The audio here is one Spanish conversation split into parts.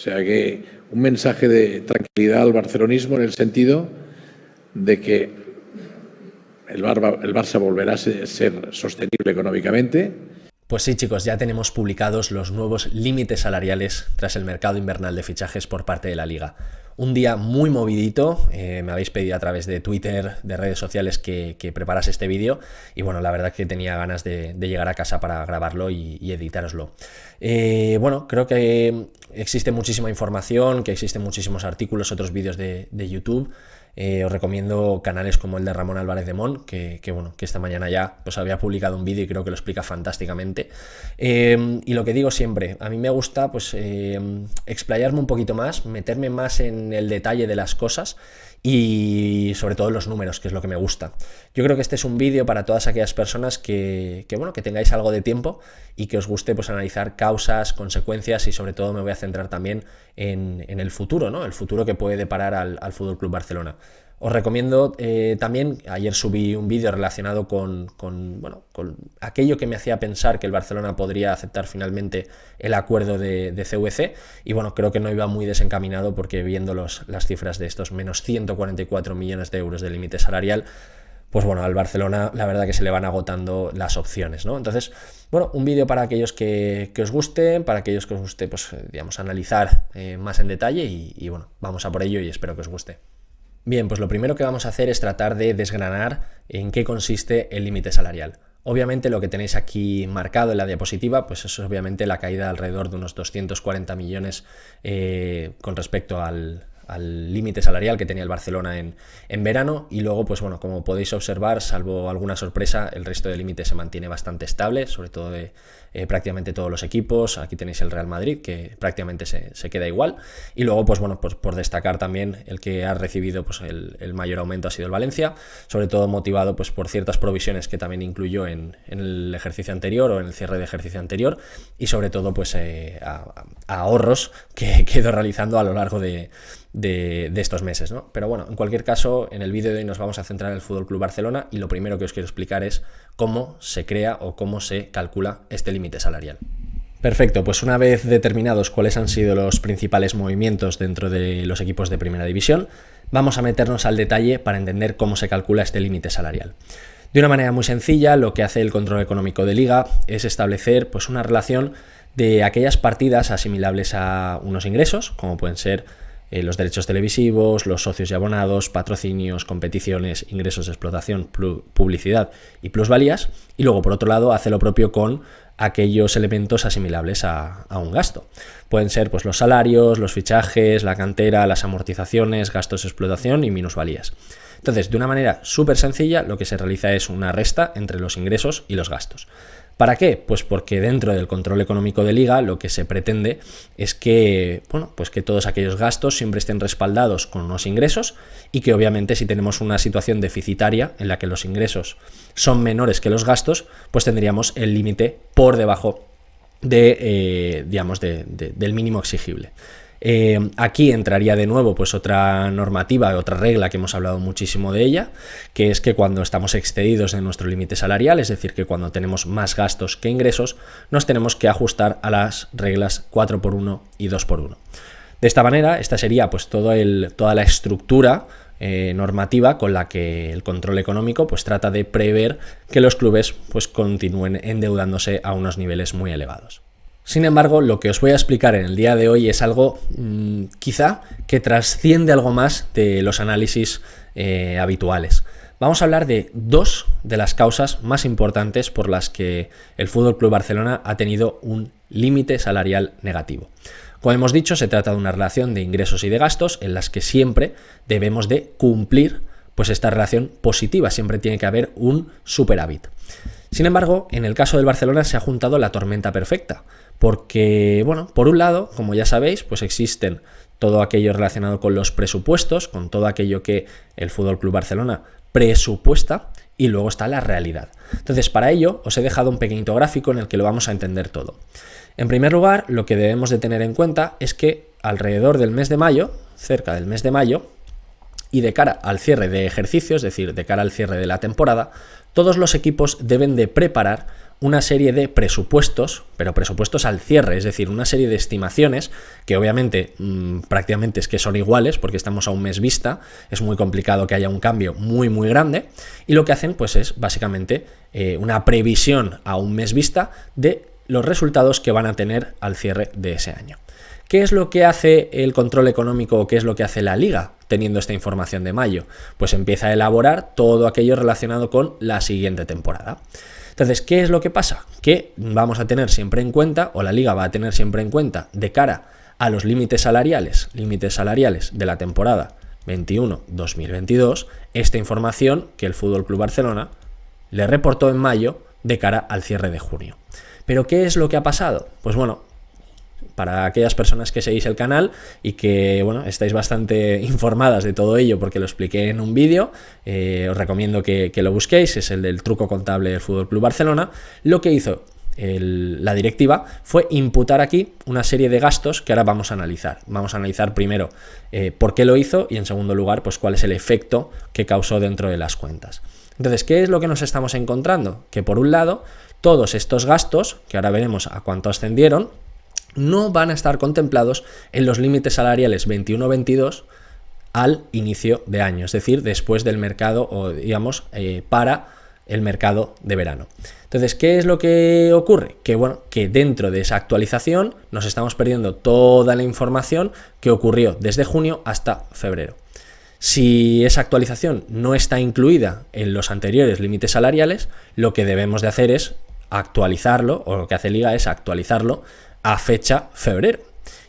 sea que un mensaje de tranquilidad al barcelonismo en el sentido de que el Barça volverá a ser sostenible económicamente. Pues sí, chicos, ya tenemos publicados los nuevos límites salariales tras el mercado invernal de fichajes por parte de la Liga. Un día muy movidito, me habéis pedido a través de Twitter, de redes sociales que preparase este vídeo y bueno, la verdad que tenía ganas de llegar a casa para grabarlo y editároslo. Bueno, creo que existe muchísima información, que existen muchísimos artículos, otros vídeos de YouTube. Os recomiendo canales como el de Ramón Álvarez de Mon, que esta mañana ya pues había publicado un vídeo y creo que lo explica fantásticamente. Y lo que digo siempre, a mí me gusta pues explayarme un poquito más, meterme más en el detalle de las cosas y sobre todo los números, que es lo que me gusta. Yo creo que este es un vídeo para todas aquellas personas que tengáis algo de tiempo y que os guste pues analizar causas, consecuencias y sobre todo me voy a centrar también en el futuro, ¿no? El futuro que puede deparar al FC Barcelona. Os recomiendo también, ayer subí un vídeo relacionado con aquello que me hacía pensar que el Barcelona podría aceptar finalmente el acuerdo de CVC y bueno, creo que no iba muy desencaminado porque viendo las cifras de estos menos 144 millones de euros de límite salarial, pues bueno, al Barcelona la verdad que se le van agotando las opciones, ¿no? Entonces, bueno, un vídeo para aquellos que os guste, para aquellos que os guste, pues digamos, analizar más en detalle y bueno, vamos a por ello y espero que os guste. Bien, pues lo primero que vamos a hacer es tratar de desgranar en qué consiste el límite salarial. Obviamente lo que tenéis aquí marcado en la diapositiva, pues eso es obviamente la caída de alrededor de unos 240 millones con respecto al límite salarial que tenía el Barcelona en verano y luego pues bueno, como podéis observar, salvo alguna sorpresa, el resto del límite se mantiene bastante estable, sobre todo de prácticamente todos los equipos. Aquí tenéis el Real Madrid que prácticamente se queda igual y luego pues bueno, pues por destacar también el que ha recibido pues el mayor aumento ha sido el Valencia, sobre todo motivado pues por ciertas provisiones que también incluyó en el ejercicio anterior o en el cierre de ejercicio anterior y sobre todo pues a ahorros que quedó realizando a lo largo de estos meses, ¿no? Pero bueno, en cualquier caso, en el vídeo de hoy nos vamos a centrar en el FC Barcelona y lo primero que os quiero explicar es cómo se crea o cómo se calcula este límite salarial. Perfecto, pues una vez determinados cuáles han sido los principales movimientos dentro de los equipos de primera división, vamos a meternos al detalle para entender cómo se calcula este límite salarial. De una manera muy sencilla, lo que hace el control económico de Liga es establecer pues una relación de aquellas partidas asimilables a unos ingresos, como pueden ser los derechos televisivos, los socios y abonados, patrocinios, competiciones, ingresos de explotación, publicidad y plusvalías. Y luego, por otro lado, hace lo propio con aquellos elementos asimilables a un gasto. Pueden ser pues, los salarios, los fichajes, la cantera, las amortizaciones, gastos de explotación y minusvalías. Entonces, de una manera súper sencilla, lo que se realiza es una resta entre los ingresos y los gastos. ¿Para qué? Pues porque dentro del control económico de Liga lo que se pretende es que, bueno, pues que todos aquellos gastos siempre estén respaldados con unos ingresos y que obviamente si tenemos una situación deficitaria en la que los ingresos son menores que los gastos, pues tendríamos el límite por debajo del mínimo exigible. Aquí entraría de nuevo pues otra normativa, otra regla que hemos hablado muchísimo de ella, que es que cuando estamos excedidos en nuestro límite salarial, es decir, que cuando tenemos más gastos que ingresos, nos tenemos que ajustar a las reglas 4x1 y 2x1. De esta manera, esta sería pues toda la estructura normativa con la que el control económico pues trata de prever que los clubes pues continúen endeudándose a unos niveles muy elevados. Sin embargo, lo que os voy a explicar en el día de hoy es algo quizá que trasciende algo más de los análisis habituales. Vamos a hablar de dos de las causas más importantes por las que el FC Barcelona ha tenido un límite salarial negativo. Como hemos dicho, se trata de una relación de ingresos y de gastos en las que siempre debemos de cumplir pues esta relación positiva, siempre tiene que haber un superávit. Sin embargo, en el caso del Barcelona se ha juntado la tormenta perfecta, porque, bueno, por un lado, como ya sabéis, pues existen todo aquello relacionado con los presupuestos, con todo aquello que el FC Barcelona presupuesta, y luego está la realidad. Entonces, para ello, os he dejado un pequeñito gráfico en el que lo vamos a entender todo. En primer lugar, lo que debemos de tener en cuenta es que alrededor del mes de mayo, cerca del mes de mayo, Y de cara al cierre de ejercicio, es decir, de cara al cierre de la temporada, todos los equipos deben de preparar una serie de presupuestos, pero presupuestos al cierre, es decir, una serie de estimaciones que obviamente prácticamente es que son iguales porque estamos a un mes vista, es muy complicado que haya un cambio muy grande, y lo que hacen pues es básicamente una previsión a un mes vista de los resultados que van a tener al cierre de ese año. ¿Qué es lo que hace el control económico o qué es lo que hace la Liga teniendo esta información de mayo? Pues empieza a elaborar todo aquello relacionado con la siguiente temporada. Entonces, ¿qué es lo que pasa? Que vamos a tener siempre en cuenta, o la Liga va a tener siempre en cuenta, de cara a los límites salariales de la temporada 21-2022, esta información que el FC Barcelona le reportó en mayo de cara al cierre de junio. ¿Pero qué es lo que ha pasado? Pues bueno, para aquellas personas que seguís el canal y que bueno, estáis bastante informadas de todo ello porque lo expliqué en un vídeo, os recomiendo que lo busquéis, es el del truco contable del FC Barcelona. Lo que hizo la directiva fue imputar aquí una serie de gastos que ahora vamos a analizar. Vamos a analizar primero por qué lo hizo y en segundo lugar pues cuál es el efecto que causó dentro de las cuentas. Entonces, ¿qué es lo que nos estamos encontrando? Que por un lado, todos estos gastos, que ahora veremos a cuánto ascendieron, no van a estar contemplados en los límites salariales 21-22 al inicio de año, es decir, después del mercado o digamos para el mercado de verano. Entonces, ¿qué es lo que ocurre? Que bueno, que dentro de esa actualización nos estamos perdiendo toda la información que ocurrió desde junio hasta febrero. Si esa actualización no está incluida en los anteriores límites salariales, lo que debemos de hacer es actualizarlo, o lo que hace Liga es actualizarlo a fecha febrero.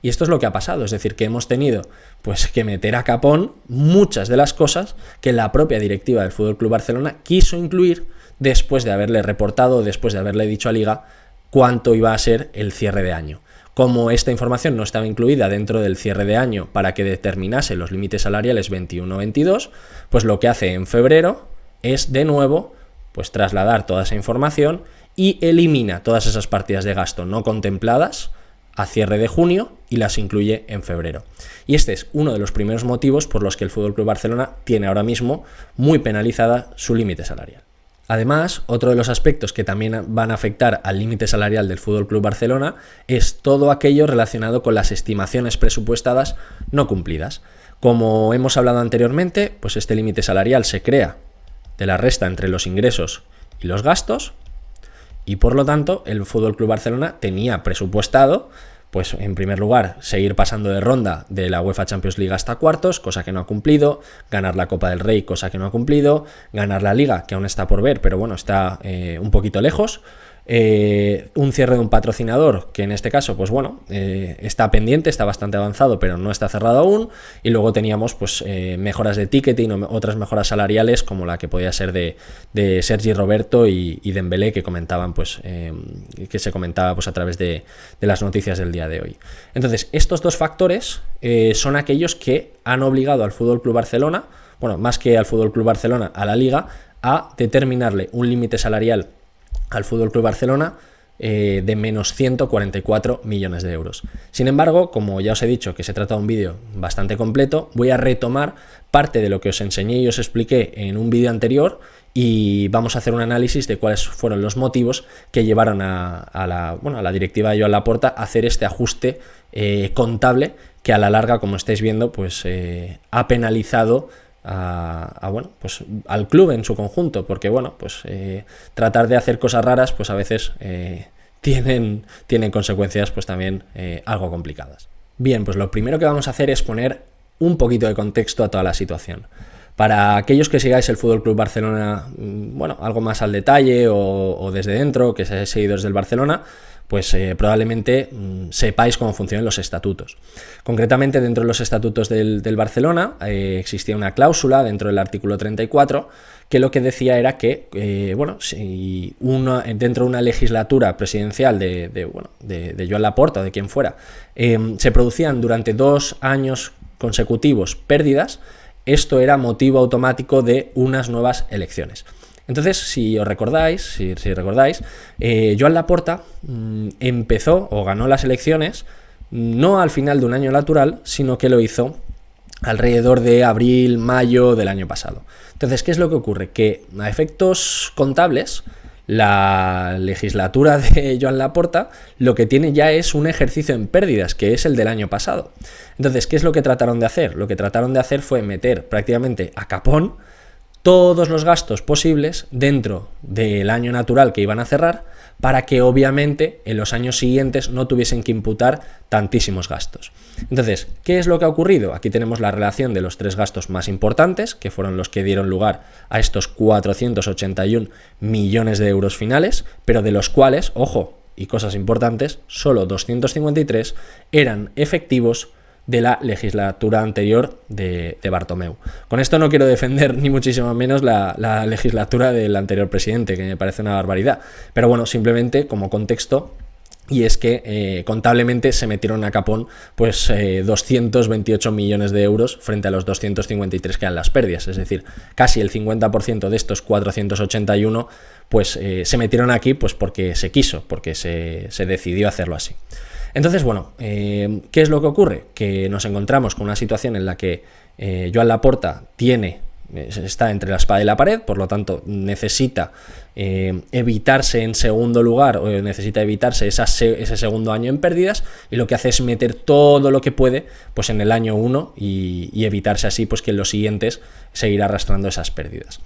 Y esto es lo que ha pasado, es decir, que hemos tenido pues que meter a capón muchas de las cosas que la propia directiva del FC Barcelona quiso incluir después de haberle reportado, después de haberle dicho a Liga cuánto iba a ser el cierre de año. Como esta información no estaba incluida dentro del cierre de año para que determinase los límites salariales 21-22, pues lo que hace en febrero es de nuevo pues trasladar toda esa información y elimina todas esas partidas de gasto no contempladas a cierre de junio y las incluye en febrero. Y este es uno de los primeros motivos por los que el FC Barcelona tiene ahora mismo muy penalizada su límite salarial. Además, otro de los aspectos que también van a afectar al límite salarial del FC Barcelona es todo aquello relacionado con las estimaciones presupuestadas no cumplidas. Como hemos hablado anteriormente, pues este límite salarial se crea de la resta entre los ingresos y los gastos, y por lo tanto el FC Barcelona tenía presupuestado, pues en primer lugar, seguir pasando de ronda de la UEFA Champions League hasta cuartos, cosa que no ha cumplido, ganar la Copa del Rey, cosa que no ha cumplido, ganar la Liga, que aún está por ver, pero bueno, está un poquito lejos, un cierre de un patrocinador, que en este caso, pues bueno, está pendiente, está bastante avanzado, pero no está cerrado aún, y luego teníamos pues mejoras de ticketing o otras mejoras salariales, como la que podía ser de Sergi Roberto y Dembélé, que comentaban pues que se comentaba pues a través de las noticias del día de hoy. Entonces, estos dos factores son aquellos que han obligado al FC Barcelona, bueno, más que al FC Barcelona, a la Liga, a determinarle un límite salarial al FC Barcelona de menos 144 millones de euros. Sin embargo, como ya os he dicho que se trata de un vídeo bastante completo, voy a retomar parte de lo que os enseñé y os expliqué en un vídeo anterior y vamos a hacer un análisis de cuáles fueron los motivos que llevaron a la directiva de Joan Laporta a hacer este ajuste contable que a la larga, como estáis viendo, pues ha penalizado pues al club en su conjunto, porque bueno, pues tratar de hacer cosas raras pues a veces tienen consecuencias pues también algo complicadas. Bien, pues lo primero que vamos a hacer es poner un poquito de contexto a toda la situación. Para aquellos que sigáis el FC Barcelona, bueno, algo más al detalle o desde dentro, que seáis seguidores del Barcelona, pues probablemente sepáis cómo funcionan los estatutos. Concretamente, dentro de los estatutos del Barcelona existía una cláusula dentro del artículo 34 que lo que decía era que, bueno, si dentro de una legislatura presidencial de Joan Laporta o de quien fuera, se producían durante 2 años consecutivos pérdidas, esto era motivo automático de unas nuevas elecciones. Entonces, si recordáis, Joan Laporta empezó o ganó las elecciones no al final de un año natural, sino que lo hizo alrededor de abril, mayo del año pasado. Entonces, ¿qué es lo que ocurre? Que a efectos contables, la legislatura de Joan Laporta lo que tiene ya es un ejercicio en pérdidas, que es el del año pasado. Entonces, ¿qué es lo que trataron de hacer? Lo que trataron de hacer fue meter prácticamente a capón todos los gastos posibles dentro del año natural que iban a cerrar, para que obviamente en los años siguientes no tuviesen que imputar tantísimos gastos. Entonces, ¿qué es lo que ha ocurrido? Aquí tenemos la relación de los 3 gastos más importantes, que fueron los que dieron lugar a estos 481 millones de euros finales, pero de los cuales, ojo, y cosas importantes, solo 253 eran efectivos de la legislatura anterior de Bartomeu. Con esto no quiero defender ni muchísimo menos la legislatura del anterior presidente, que me parece una barbaridad, pero bueno, simplemente como contexto, y es que contablemente se metieron a capón pues 228 millones de euros frente a los 253 que eran las pérdidas, es decir, casi el 50% de estos 481 pues se metieron aquí pues porque se quiso, porque se decidió hacerlo así. Entonces, bueno, ¿qué es lo que ocurre? Que nos encontramos con una situación en la que Joan Laporta está entre la espada y la pared, por lo tanto necesita evitarse en segundo lugar, o necesita evitarse ese segundo año en pérdidas, y lo que hace es meter todo lo que puede pues en el año 1 y evitarse así pues que en los siguientes seguir arrastrando esas pérdidas.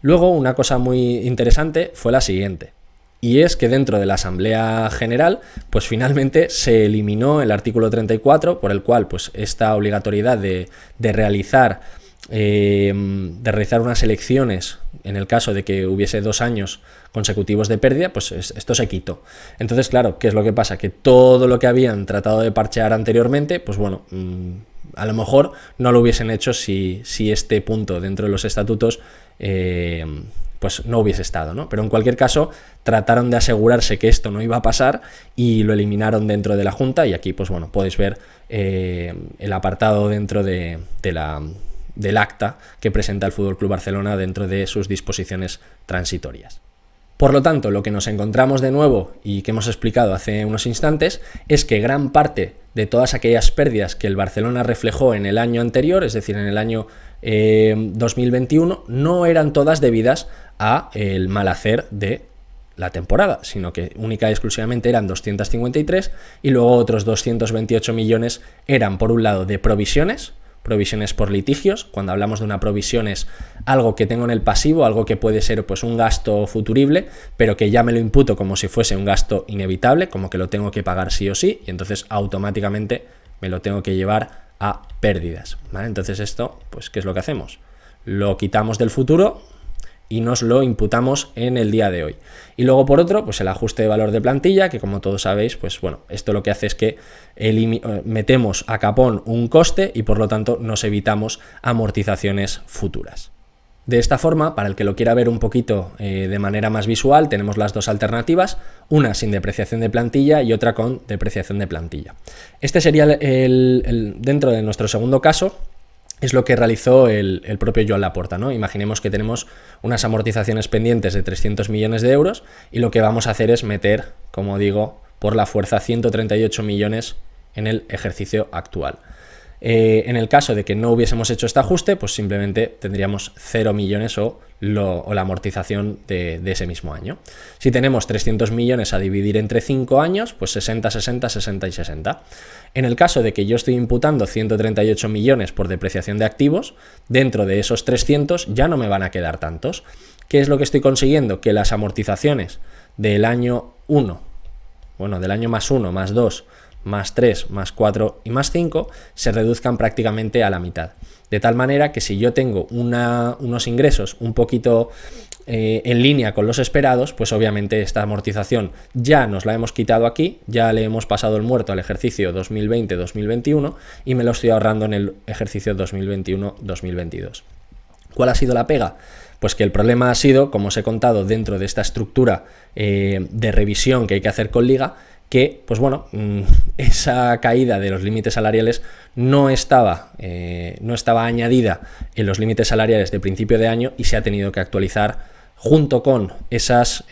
Luego, una cosa muy interesante fue la siguiente. Y es que dentro de la Asamblea General, pues finalmente se eliminó el artículo 34, por el cual pues esta obligatoriedad de realizar unas elecciones en el caso de que hubiese 2 años consecutivos de pérdida, pues esto se quitó. Entonces, claro, ¿qué es lo que pasa? Que todo lo que habían tratado de parchear anteriormente, pues bueno, a lo mejor no lo hubiesen hecho si este punto dentro de los estatutos pues no hubiese estado, ¿no? Pero en cualquier caso trataron de asegurarse que esto no iba a pasar y lo eliminaron dentro de la Junta, y aquí pues bueno, podéis ver el apartado dentro del acta que presenta el FC Barcelona dentro de sus disposiciones transitorias. Por lo tanto, lo que nos encontramos de nuevo y que hemos explicado hace unos instantes es que gran parte de todas aquellas pérdidas que el Barcelona reflejó en el año anterior, es decir, en el año 2021, no eran todas debidas a el mal hacer de la temporada, sino que única y exclusivamente eran 253, y luego otros 228 millones eran, por un lado, de provisiones por litigios. Cuando hablamos de una provisión es algo que tengo en el pasivo, algo que puede ser pues un gasto futurible, pero que ya me lo imputo como si fuese un gasto inevitable, como que lo tengo que pagar sí o sí, y entonces automáticamente me lo tengo que llevar a pérdidas, ¿vale? Entonces esto, pues ¿qué es lo que hacemos? Lo quitamos del futuro y nos lo imputamos en el día de hoy. Y luego, por otro, pues el ajuste de valor de plantilla, que como todos sabéis, pues bueno, esto lo que hace es que metemos a capón un coste y por lo tanto nos evitamos amortizaciones futuras. De esta forma, para el que lo quiera ver un poquito de manera más visual, tenemos las 2 alternativas, una sin depreciación de plantilla y otra con depreciación de plantilla. Este sería dentro de nuestro segundo caso, es lo que realizó el propio Joan Laporta, ¿no? Imaginemos que tenemos unas amortizaciones pendientes de 300 millones de euros y lo que vamos a hacer es meter, como digo, por la fuerza 138 millones en el ejercicio actual. En el caso de que no hubiésemos hecho este ajuste, pues simplemente tendríamos 0 millones o la amortización de ese mismo año. Si tenemos 300 millones a dividir entre 5 años, pues 60, 60, 60 y 60. En el caso de que yo estoy imputando 138 millones por depreciación de activos, dentro de esos 300 ya no me van a quedar tantos. ¿Qué es lo que estoy consiguiendo? Que las amortizaciones del año 1, bueno, del año más 1, más 2, más 3, más 4 y más 5 se reduzcan prácticamente a la mitad. De tal manera que si yo tengo unos ingresos un poquito en línea con los esperados, pues obviamente esta amortización ya nos la hemos quitado aquí, ya le hemos pasado el muerto al ejercicio 2020-2021 y me lo estoy ahorrando en el ejercicio 2021-2022. ¿Cuál ha sido la pega? Pues que el problema ha sido, como os he contado, dentro de esta estructura de revisión que hay que hacer con Liga, que, pues bueno, esa caída de los límites salariales no estaba añadida en los límites salariales de principio de año y se ha tenido que actualizar junto con esos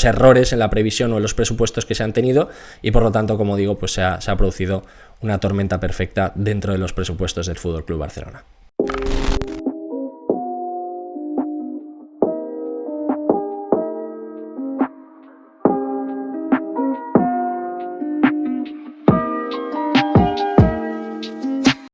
errores en la previsión o en los presupuestos que se han tenido, y por lo tanto, como digo, pues se ha producido una tormenta perfecta dentro de los presupuestos del FC Barcelona.